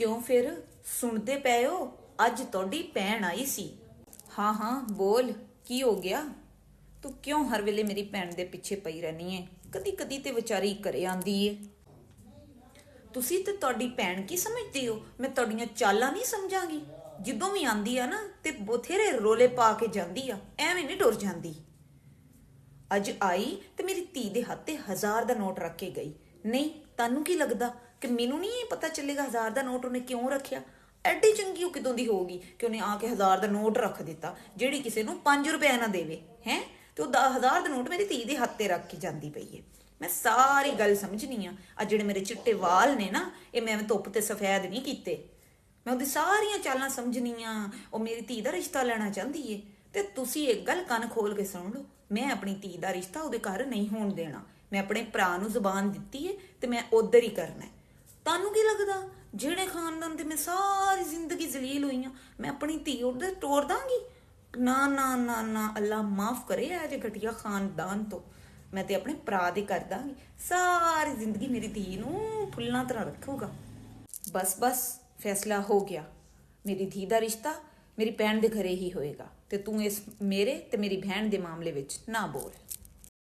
क्यों फिर सुनते पे हो? अज तोड़ी भैन आई सी। हाँ हाँ बोल, की हो गया? तू क्यों हर वेले मेरी भैन दे पिछे पई रहनी है? कदी कदी ते विचारी घरे आंदी है। तुसी ते तोड़ी भैन की समझते हो? मैं तोड़ियां चालां नहीं समझांगी। ਜਦੋਂ ਵੀ ਆਂਦੀ ਆ ਨਾ ਤੇ ਬਥੇਰੇ ਰੋਲੇ ਪਾ ਕੇ ਜਾਂਦੀ ਆ, ਐਵੇਂ ਨਹੀਂ ਡੁਰ ਜਾਂਦੀ। ਅੱਜ ਆਈ ਤੇ ਮੇਰੀ ਧੀ ਦੇ ਹੱਥ ਤੇ 1000 ਦਾ ਨੋਟ ਰੱਖ ਕੇ ਗਈ। ਨਹੀਂ ਤੁਹਾਨੂੰ ਕੀ ਲੱਗਦਾ ਕਿ ਮੈਨੂੰ ਨਹੀਂ ਪਤਾ ਚੱਲੇਗਾ 1000 ਦਾ ਨੋਟ ਉਹਨੇ ਕਿਉਂ ਰੱਖਿਆ? ਐਡੀ ਚੰਗੀ ਉਹ ਕਿਦੋਂ ਦੀ ਹੋਊਗੀ ਕਿ ਉਹਨੇ ਆ ਕੇ 1000 ਦਾ ਨੋਟ ਰੱਖ ਦਿੱਤਾ, ਜਿਹੜੀ ਕਿਸੇ ਨੂੰ 5 ਰੁਪਏ ਨਾ ਦੇਵੇ ਹੈ। ਤੇ ਉਹ 1000 ਦਾ ਨੋਟ ਮੇਰੀ ਧੀ ਦੇ ਹੱਥ ਤੇ ਰੱਖ ਕੇ ਜਾਂਦੀ ਪਈ ਹੈ। ਮੈਂ ਸਾਰੀ ਗੱਲ ਸਮਝਣੀ ਆ ਜਿਹੜੇ ਮੇਰੇ ਚਿੱਟੇ ਵਾਲ ਨੇ ਨਾ, ਇਹ ਮੈਂ ਧੁੱਪ ਤੇ ਸਫੈਦ ਨਹੀਂ ਕੀਤੇ। ਮੈਂ ਉਹਦੀ ਸਾਰੀਆਂ ਚਾਲਾਂ ਸਮਝਣੀਆਂ। ਉਹ ਮੇਰੀ ਧੀ ਦਾ ਰਿਸ਼ਤਾ ਲੈਣਾ ਚਾਹੁੰਦੀ ਏ। ਤੇ ਤੁਸੀਂ ਇੱਕ ਗੱਲ ਕੰਨ ਖੋਲ ਕੇ ਸੁਣ ਲਓ, ਮੈਂ ਆਪਣੀ ਧੀ ਦਾ ਰਿਸ਼ਤਾ ਉਹਦੇ ਘਰ ਨਹੀਂ ਹੋਣ ਦੇਣਾ। ਮੈਂ ਆਪਣੇ ਭਰਾ ਨੂੰ ਜ਼ੁਬਾਨ ਦਿੱਤੀ ਏ ਤੇ ਮੈਂ ਉਧਰ ਹੀ ਕਰਨਾ। ਤੁਹਾਨੂੰ ਕੀ ਲੱਗਦਾ ਜਿਹੜੇ ਖਾਨਦਾਨ ਤੇ ਮੈਂ ਸਾਰੀ ਜ਼ਿੰਦਗੀ ਜ਼ਲੀਲ ਹੋਈ ਆ, ਮੈਂ ਆਪਣੀ ਧੀ ਉਧਰ ਤੋੜ ਦਾਂਗੀ? ਨਾ ਨਾ ਨਾ ਨਾ, ਅੱਲਾ ਮਾਫ ਕਰੇ ਇਹ ਜੇ ਘਟੀਆ ਖਾਨਦਾਨ ਤੋਂ। ਮੈਂ ਤੇ ਆਪਣੇ ਭਰਾ ਦੇ ਕਰ ਦਾਂਗੀ। ਸਾਰੀ ਜ਼ਿੰਦਗੀ ਮੇਰੀ ਧੀ ਨੂੰ ਫੁੱਲਾਂ ਤਰ੍ਹਾਂ ਰੱਖੂਗਾ। ਬਸ ਬਸ, ਫੈਸਲਾ ਹੋ ਗਿਆ। ਮੇਰੀ ਧੀ ਦਾ ਰਿਸ਼ਤਾ ਮੇਰੀ ਭੈਣ ਦੇ ਘਰੇ ਹੀ ਹੋਏਗਾ ਤੇ ਤੂੰ ਇਸ ਮੇਰੇ ਤੇ ਮੇਰੀ ਭੈਣ ਦੇ ਮਾਮਲੇ ਵਿੱਚ ਨਾ ਬੋਲ।